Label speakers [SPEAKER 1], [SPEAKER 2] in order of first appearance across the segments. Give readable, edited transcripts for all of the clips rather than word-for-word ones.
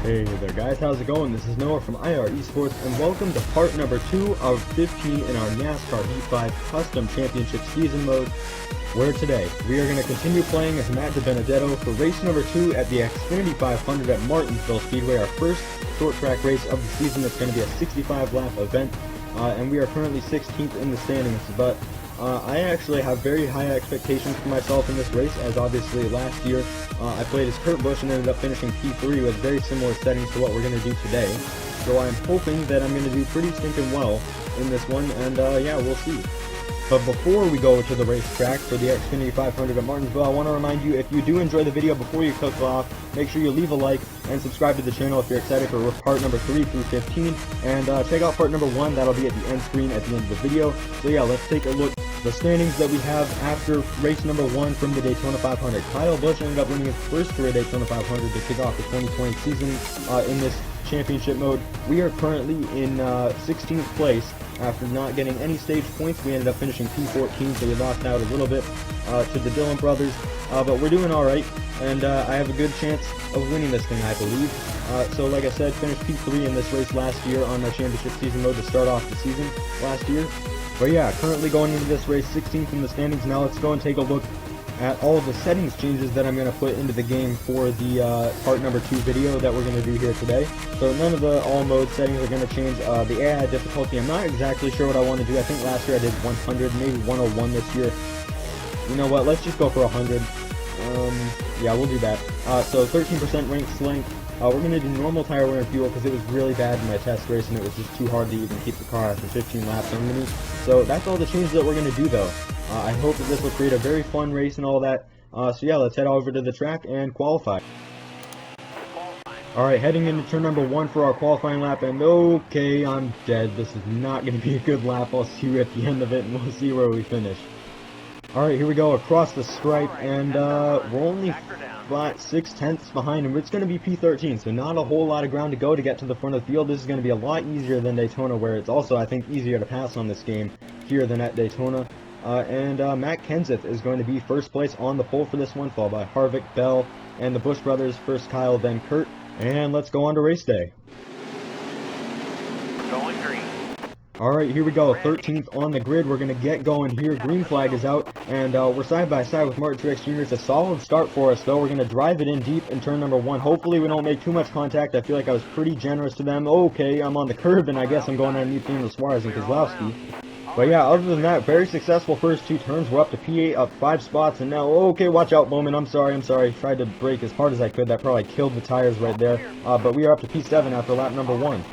[SPEAKER 1] Hey there guys, how's it going? This is Noah from eSports and welcome to part number 2 of 15 in our NASCAR Heat 5 Custom Championship Season Mode, where today we are going to continue playing as Matt DiBenedetto for race number 2 at the Xfinity 500 at Martinsville Speedway, our first short track race of the season. It's going to be a 65 lap event, and we are currently 16th in the standings, but I actually have very high expectations for myself in this race, as obviously last year I played as Kurt Busch and ended up finishing P3 with very similar settings to what we're going to do today. So I'm hoping that I'm going to do pretty stinking well in this one, and yeah, we'll see. But before we go to the racetrack for the Xfinity 500 at Martinsville, I want to remind you, if you do enjoy the video, before you click off, make sure you leave a like and subscribe to the channel if you're excited for part number 3 through 15. And check out part number 1, that'll be at the end screen at the end of the video. So yeah, let's take a look at the standings that we have after race number 1 from the Daytona 500. Kyle Busch ended up winning his first career Daytona 500 to kick off the 2020 season in this championship mode. We are currently in 16th place. After not getting any stage points, we ended up finishing P14, so we lost out a little bit to the Dillon brothers, but we're doing alright, and I have a good chance of winning this thing, I believe. So like I said, finished P3 in this race last year on my championship season mode to start off the season last year. But yeah, currently going into this race 16th in the standings. Now let's go and take a look at all of the settings changes that I'm going to put into the game for the part number 2 video that we're going to do here today. So none of the all mode settings are going to change. The AI difficulty, I'm not exactly sure what I want to do. I think last year I did 100, maybe 101 this year. You know what, let's just go for 100. Yeah, we'll do that. So 13% ranked length. We're going to do normal tire wear and fuel because it was really bad in my test race and it was just too hard to even keep the car after 15 laps under me. So that's all the changes that we're going to do though. I hope that this will create a very fun race and all that. So yeah, let's head over to the track and qualify. Alright, heading into turn number 1 for our qualifying lap, and okay, I'm dead. This is not going to be a good lap. I'll see you at the end of it and we'll see where we finish. Alright, here we go across the stripe, and we're only 6/10 behind, and it's going to be P13, so not a whole lot of ground to go to get to the front of the field. This is going to be a lot easier than Daytona, where it's also, I think, easier to pass on this game here than at Daytona. Matt Kenseth is going to be first place on the pole for this one, followed by Harvick, Bell, and the Busch brothers, first Kyle, then Kurt. And let's go on to race day.
[SPEAKER 2] Going green.
[SPEAKER 1] Alright, here we go, 13th on the grid. We're going to get going here. Green flag is out, and we're side by side with Martin Truex Jr. It's a solid start for us, though. We're going to drive it in deep in turn number 1. Hopefully we don't make too much contact. I feel like I was pretty generous to them. Okay, I'm on the curb, and I guess I'm going underneath Daniel Suarez and Kozlowski. But yeah, other than that, very successful first 2 turns. We're up to P8, up 5 spots, and now, okay, watch out, Bowman. I'm sorry. Tried to brake as hard as I could. That probably killed the tires right there. But we are up to P7 after lap number 1.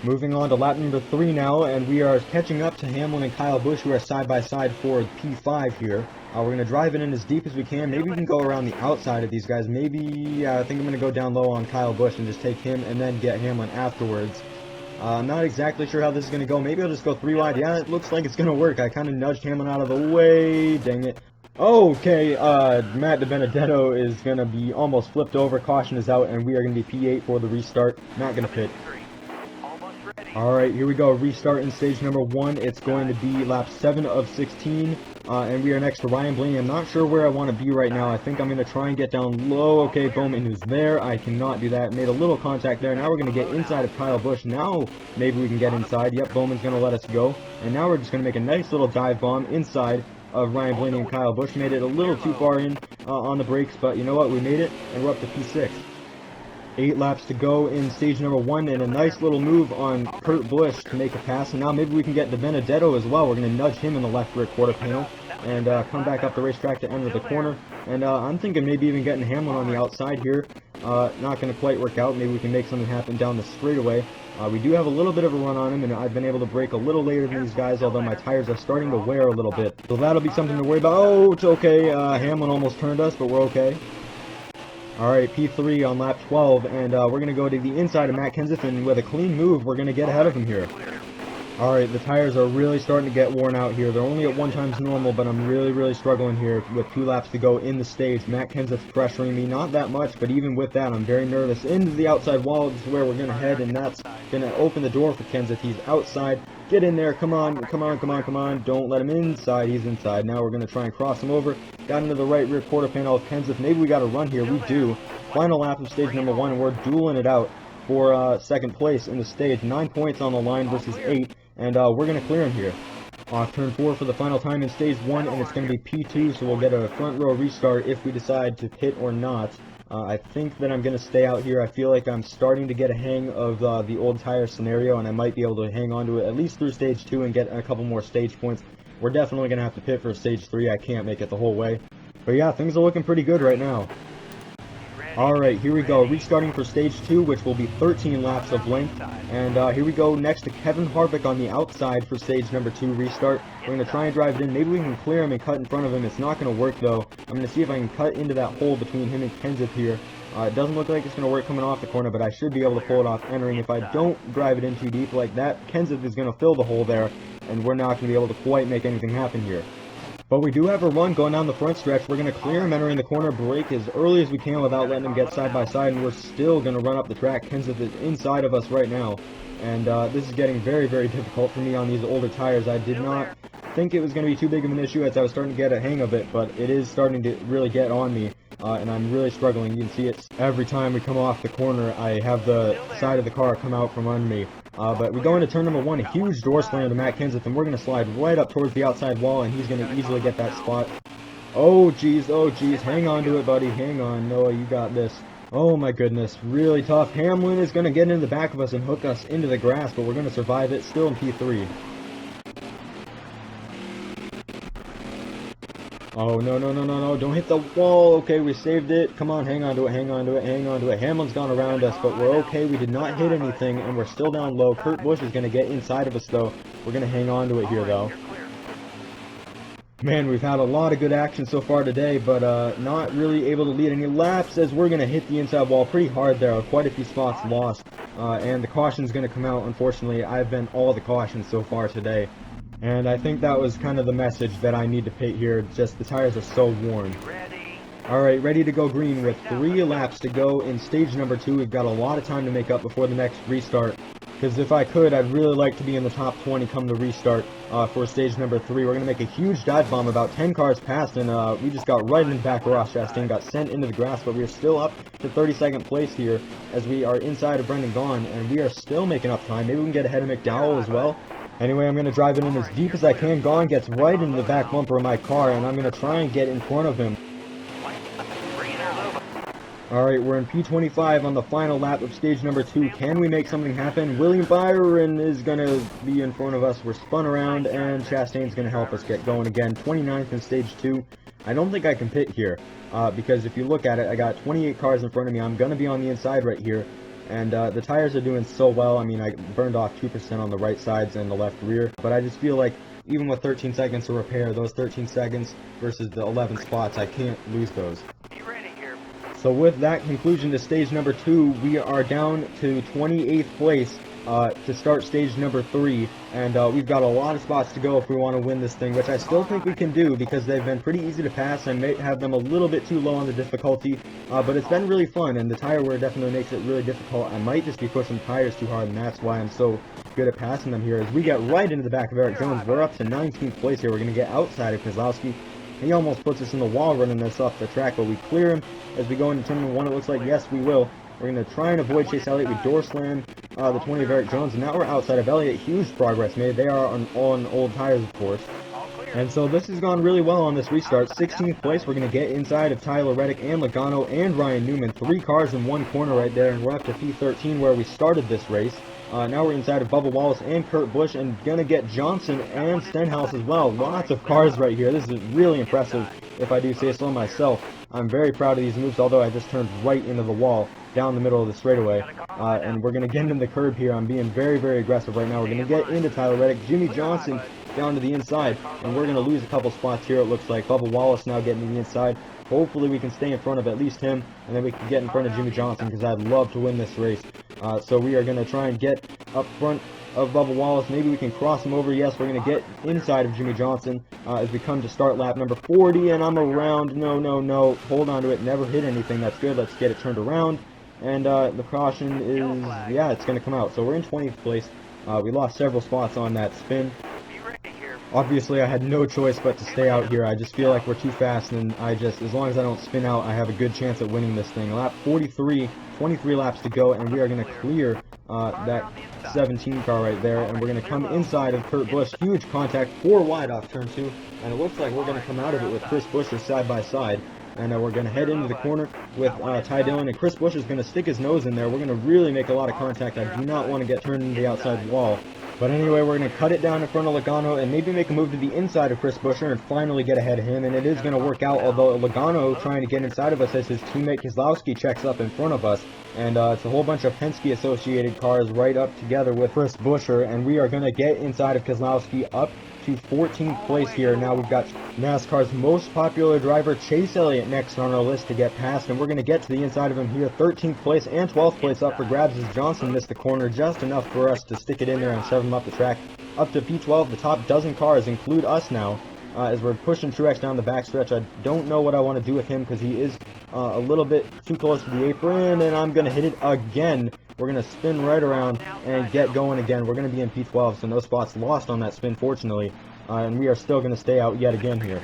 [SPEAKER 1] Moving on to lap number 3 now, and we are catching up to Hamlin and Kyle Busch, who are side by side for P5 here. We're going to drive it in as deep as we can. Maybe we can go around the outside of these guys. Maybe, yeah, I think I'm going to go down low on Kyle Busch and just take him and then get Hamlin afterwards. I'm not exactly sure how this is going to go. Maybe I'll just go 3 wide. Yeah, it looks like it's going to work. I kind of nudged Hamlin out of the way. Dang it. Okay, Matt DiBenedetto is going to be almost flipped over. Caution is out, and we are going to be P8 for the restart. Not going to pit. Alright, here we go. Restart in stage number 1. It's going to be lap 7 of 16. And we are next to Ryan Blaney. I'm not sure where I want to be right now. I think I'm going to try and get down low. Okay, Bowman is there. I cannot do that. Made a little contact there. Now we're going to get inside of Kyle Busch. Now maybe we can get inside. Yep, Bowman's going to let us go. And now we're just going to make a nice little dive bomb inside of Ryan Blaney and Kyle Busch. Made it a little too far in on the brakes, but you know what? We made it, and we're up to P6. 8 laps to go in stage number 1, and a nice little move on Kurt Busch to make a pass. And now maybe we can get DiBenedetto as well. We're going to nudge him in the left rear quarter panel and come back up the racetrack to enter the corner. And I'm thinking maybe even getting Hamlin on the outside here. Not going to quite work out. Maybe we can make something happen down the straightaway. We do have a little bit of a run on him, and I've been able to brake a little later than these guys, although my tires are starting to wear a little bit. So that'll be something to worry about. Oh, it's okay. Hamlin almost turned us, but we're okay. Alright, P3 on lap 12, and we're going to go to the inside of Matt Kenseth, and with a clean move, we're going to get ahead of him here. Alright, the tires are really starting to get worn out here. They're only at 1 times normal, but I'm really struggling here with 2 laps to go in the stage. Matt Kenseth's pressuring me, not that much, but even with that, I'm very nervous. Into the outside wall is where we're going to head, and that's going to open the door for Kenseth. He's outside. Get in there. Come on. Don't let him inside. He's inside. Now we're going to try and cross him over. Got into the right rear quarter panel of Kenseth. Maybe we got a run here. We do. final lap of stage number 1, and we're dueling it out for second place in the stage. 9 points on the line versus 8, and we're going to clear him here. Off turn 4 for the final time in stage 1, and it's going to be P2, so we'll get a front row restart if we decide to pit or not. I think that I'm going to stay out here. I feel like I'm starting to get a hang of the old tire scenario, and I might be able to hang on to it at least through stage 2 and get a couple more stage points. We're definitely going to have to pit for stage 3. I can't make it the whole way. But yeah, things are looking pretty good right now. Alright, here we go. Restarting for stage 2, which will be 13 laps of length. And here we go next to Kevin Harvick on the outside for stage number 2 restart. We're going to try and drive it in. Maybe we can clear him and cut in front of him. It's not going to work, though. I'm going to see if I can cut into that hole between him and Kenseth here. It doesn't look like it's going to work coming off the corner, but I should be able to pull it off entering. If I don't drive it in too deep like that, Kenseth is going to fill the hole there, and we're not going to be able to quite make anything happen here. But we do have a run going down the front stretch. We're going to clear him entering the corner, brake as early as we can without letting him get side by side, and we're still going to run up the track. Kenseth is inside of us right now, and this is getting very, very difficult for me on these older tires. I did not think it was going to be too big of an issue as I was starting to get a hang of it, but it is starting to really get on me, and I'm really struggling. You can see it every time we come off the corner. I have the side of the car come out from under me. But we go into turn number 1, a huge door slam to Matt Kenseth, and we're going to slide right up towards the outside wall, and he's going to easily get that spot. Oh, geez, hang on to it, buddy, hang on, Noah, you got this. Oh my goodness, really tough. Hamlin is going to get into the back of us and hook us into the grass, but we're going to survive it, still in P3. Oh, no, don't hit the wall. Okay, we saved it. Come on, hang on to it. Hamlin's gone around us, but we're okay. We did not hit anything, and we're still down low. Kurt Busch is going to get inside of us, though. We're going to hang on to it here, though. Man, we've had a lot of good action so far today, but not really able to lead any laps as we're going to hit the inside wall pretty hard there. Quite a few spots lost, and the caution's going to come out. Unfortunately, I've been all the cautions so far today. And I think that was kind of the message that I need to pit here, just the tires are so worn. Alright, ready to go green with 3 laps to go in stage number 2. We've got a lot of time to make up before the next restart, because if I could, I'd really like to be in the top 20 come the restart for stage number 3. We're going to make a huge dive bomb about 10 cars past, and we just got right in the back of Ross Chastain, got sent into the grass, but we are still up to 32nd place here as we are inside of Brendan Gaughan, and we are still making up time. Maybe we can get ahead of McDowell as well. Anyway, I'm going to drive it in as deep as I can. Gaughan gets right into the back bumper of my car, and I'm going to try and get in front of him. Alright, we're in P25 on the final lap of stage number 2. Can we make something happen? William Byron is going to be in front of us. We're spun around, and Chastain's going to help us get going again. 29th in stage 2. I don't think I can pit here, because if you look at it, I got 28 cars in front of me. I'm going to be on the inside right here. And the tires are doing so well. I mean, I burned off 2% on the right sides and the left rear. But I just feel like even with 13 seconds to repair, those 13 seconds versus the 11 spots, I can't lose those. So with that conclusion to stage number 2, we are down to 28th place to start stage number 3. And we've got a lot of spots to go if we want to win this thing, which I still think we can do because they've been pretty easy to pass. I may have them a little bit too low on the difficulty, but it's been really fun, and the tire wear definitely makes it really difficult. I might just be pushing tires too hard, and that's why I'm so good at passing them here. As we get right into the back of Eric Jones, we're up to 19th place here. We're going to get outside of Keselowski. He almost puts us in the wall running this off the track, but we clear him as we go into turn number 1. It looks like, yes, we will. We're going to try and avoid Chase Elliott. We door slam the 20 of Eric Jones, and now we're outside of Elliott. Huge progress made. They are on old tires, of course. And so this has gone really well on this restart. 16th place, we're going to get inside of Tyler Reddick and Logano and Ryan Newman. 3 cars in one corner right there, and we're up to P13 where we started this race. Now we're inside of Bubba Wallace and Kurt Busch, and gonna get Johnson and Stenhouse as well. Lots of cars right here. This is really impressive, if I do say so myself. I'm very proud of these moves, although I just turned right into the wall down the middle of the straightaway. And we're gonna get into the curb here. I'm being very, very aggressive right now. We're gonna get into Tyler Reddick, Jimmy Johnson down to the inside, and we're gonna lose a couple spots here, it looks like. Bubba Wallace now getting to the inside. Hopefully we can stay in front of at least him, and then we can get in front of Jimmy Johnson, because I'd love to win this race. So we are going to try and get up front of Bubba Wallace. Maybe we can cross him over. Yes, we're going to get inside of Jimmy Johnson as we come to start lap number 40, and I'm around. No. Hold on to it. Never hit anything. That's good. Let's get it turned around. And the caution is, yeah, it's going to come out. So we're in 20th place. We lost several spots on that spin. Obviously, I had no choice but to stay out here. I just feel like we're too fast, and as long as I don't spin out, I have a good chance at winning this thing. Lap 43, 23 laps to go, and we are going to clear that 17 car right there, and we're going to come inside of Kurt Busch. Huge contact, 4 wide off turn 2, and it looks like we're going to come out of it with Chris Buescher side by side. And we're going to head into the corner with Ty Dillon, and Chris Buescher is going to stick his nose in there. We're going to really make a lot of contact. I do not want to get turned into the outside wall. But anyway, we're going to cut it down in front of Logano and maybe make a move to the inside of Chris Buescher and finally get ahead of him. And it is going to work out, although Logano trying to get inside of us as his teammate Keselowski checks up in front of us. And it's a whole bunch of Penske-associated cars right up together with Chris Buescher. And we are going to get inside of Keselowski up to 14th place here. Now we've got NASCAR's most popular driver, Chase Elliott, next on our list to get past, and we're going to get to the inside of him here. 13th place and 12th place up for grabs as Johnson missed the corner just enough for us to stick it in there and shove him up the track. Up to P12, the top dozen cars include us now, as we're pushing Truex down the backstretch. I don't know what I want to do with him because he is a little bit too close to the apron, and I'm going to hit it again. We're going to spin right around and get going again. We're going to be in P12, so no spots lost on that spin, fortunately. And we are still going to stay out yet again here.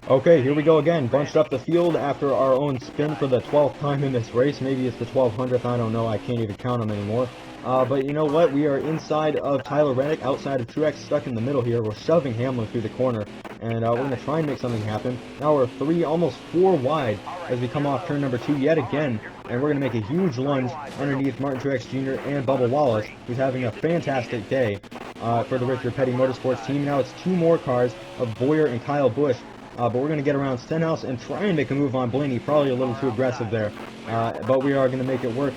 [SPEAKER 1] Okay, here we go again. Bunched up the field after our own spin for the 12th time in this race. Maybe it's the 1200th, I don't know. I can't even count them anymore. But you know what? We are inside of Tyler Reddick, outside of Truex, stuck in the middle here. We're shoving Hamlin through the corner, and we're going to try and make something happen. Now we're 3, almost 4 wide as we come off turn number 2 yet again, and we're going to make a huge lunge underneath Martin Truex Jr. and Bubba Wallace, who's having a fantastic day for the Richard Petty Motorsports team. Now it's 2 more cars of Boyer and Kyle Busch. But we're going to get around Stenhouse and try and make a move on Blaney. Probably a little too aggressive there, but we are going to make it work.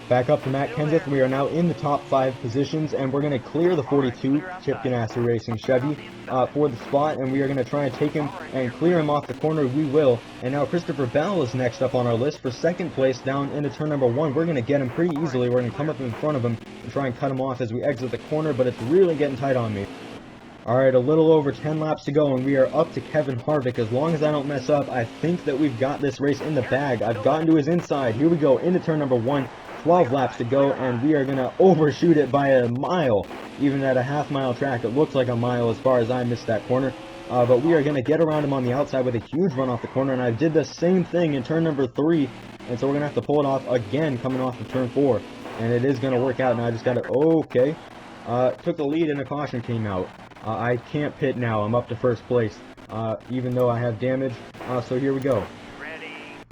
[SPEAKER 1] Back up to Matt Kenseth. We are now in the top 5 positions, and we're going to clear the 42 Chip Ganassi Racing Chevy for the spot, and we are going to try and take him and clear him off the corner. We will. And now Christopher Bell is next up on our list for 2nd place down into turn number 1. We're going to get him pretty easily. We're going to come up in front of him and try and cut him off as we exit the corner, but it's really getting tight on me. Alright, a little over 10 laps to go, and we are up to Kevin Harvick. As long as I don't mess up, I think that we've got this race in the bag. I've gotten to his inside. Here we go, into turn number 1. 12 laps to go, and we are going to overshoot it by a mile. Even at a half-mile track, it looks like a mile as far as I missed that corner. But we are going to get around him on the outside with a huge run off the corner, and I did the same thing in turn number 3. And so we're going to have to pull it off again coming off of turn 4. And it is going to work out. Now I just got to... Okay. Took the lead and a caution came out. I can't pit now. I'm up to 1st place, even though I have damage. So here we go.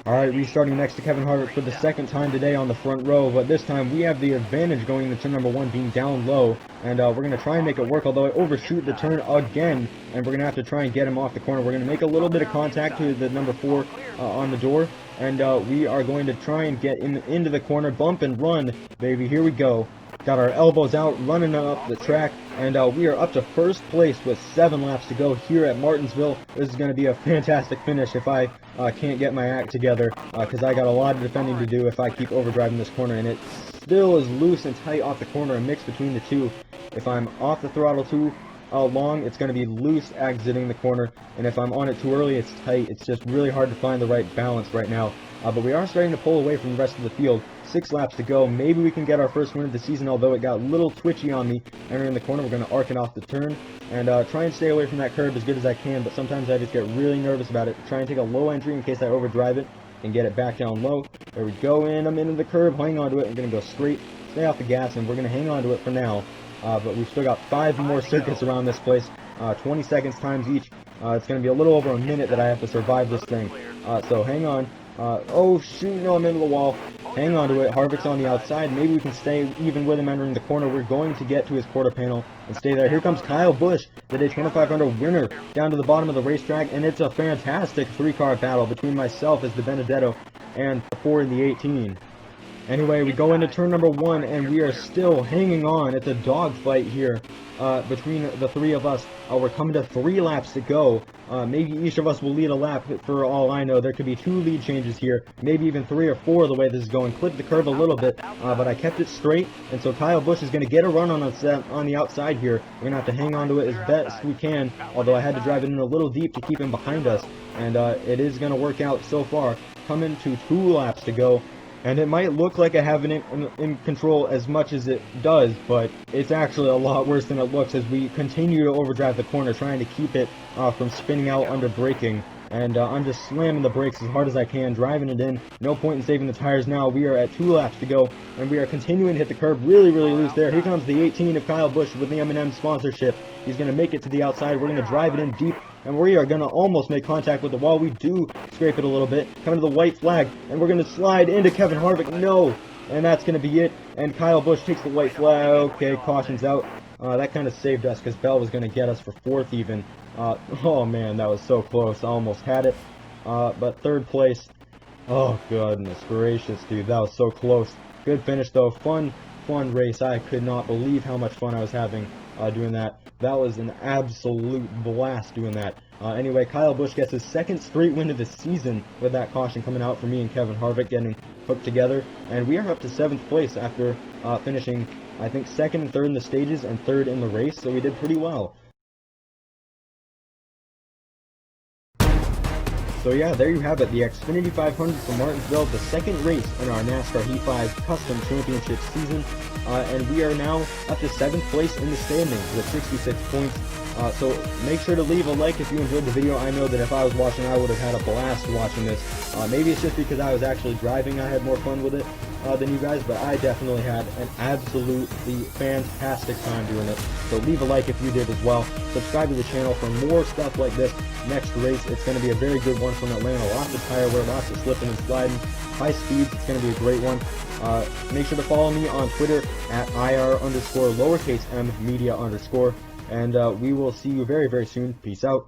[SPEAKER 1] Alright, restarting next to Kevin Harvick for the 2nd time today on the front row, but this time we have the advantage going into turn number 1 being down low, and we're going to try and make it work, although I overshoot the turn again, and we're going to have to try and get him off the corner. We're going to make a little bit of contact to the number 4 on the door, and we are going to try and get into the corner, bump and run, baby, here we go. Got our elbows out, running up the track, and we are up to 1st place with 7 laps to go here at Martinsville. This is going to be a fantastic finish if I can't get my act together, because I got a lot of defending to do if I keep overdriving this corner, and it still is loose and tight off the corner, a mix between the two. If I'm off the throttle too long, it's going to be loose exiting the corner, and if I'm on it too early, it's tight. It's just really hard to find the right balance right now. But we are starting to pull away from the rest of the field. 6 laps to go. Maybe we can get our first win of the season, although it got a little twitchy on me entering the corner. We're going to arc it off the turn and try and stay away from that curb as good as I can, but sometimes I just get really nervous about it. Try and take a low entry in case I overdrive it and get it back down low. There we go, and I'm into the curb. Hang on to it. I'm going to go straight, stay off the gas, and we're going to hang on to it for now. But we've still got 5 more circuits around this place, 20 seconds times each. It's going to be a little over a minute that I have to survive this thing. So hang on. Oh shoot, no, I'm into the wall. Hang on to it. Harvick's on the outside. Maybe we can stay even with him entering the corner. We're going to get to his quarter panel and stay there. Here comes Kyle Busch, the Daytona 500 winner, down to the bottom of the racetrack, and it's a fantastic 3-car battle between myself as the Benedetto and the 4 in the 18. Anyway, we go into turn number 1, and we are still hanging on. It's a dogfight here between the 3 of us. We're coming to 3 laps to go. Maybe each of us will lead a lap for all I know. There could be 2 lead changes here, maybe even 3 or 4 the way this is going. Clipped the curve a little bit, but I kept it straight, and so Kyle Busch is going to get a run on the outside here. We're going to have to hang on to it as best we can, although I had to drive it in a little deep to keep him behind us, and it is going to work out so far. Coming to 2 laps to go. And it might look like I have it in control as much as it does, but it's actually a lot worse than it looks as we continue to overdrive the corner, trying to keep it from spinning out under braking. And I'm just slamming the brakes as hard as I can, driving it in. No point in saving the tires now. We are at 2 laps to go, and we are continuing to hit the curb really, really loose there. Here comes the 18 of Kyle Busch with the M&M sponsorship. He's going to make it to the outside. We're going to drive it in deep, and we are going to almost make contact with the wall. We do scrape it a little bit, coming to the white flag, and we're going to slide into Kevin Harvick. No! And that's going to be it, and Kyle Busch takes the white flag. Okay, caution's out. That kind of saved us because Bell was going to get us for 4th even. Oh man, that was so close. I almost had it. But 3rd place. Oh goodness gracious, dude. That was so close. Good finish though. Fun race. I could not believe how much fun I was having doing that. That was an absolute blast doing that. Anyway, Kyle Busch gets his 2nd straight win of the season with that caution coming out for me and Kevin Harvick getting hooked together. And we are up to 7th place after finishing, I think, 2nd and 3rd in the stages and 3rd in the race. So we did pretty well. So yeah, there you have it, the Xfinity 500 from Martinsville, the 2nd race in our NASCAR Heat 5 Custom Championship season, and we are now up to 7th place in the standings with 66 points. So make sure to leave a like if you enjoyed the video. I know that if I was watching, I would have had a blast watching this. Maybe it's just because I was actually driving, I had more fun with it than you guys, but I definitely had an absolutely fantastic time doing it. So leave a like if you did as well. Subscribe to the channel for more stuff like this. Next race, it's going to be a very good one from Atlanta. Lots of tire wear, lots of slipping and sliding, high speeds. It's going to be a great one. Make sure to follow me on Twitter at IR_lowercase m media_. And we will see you very, very soon. Peace out.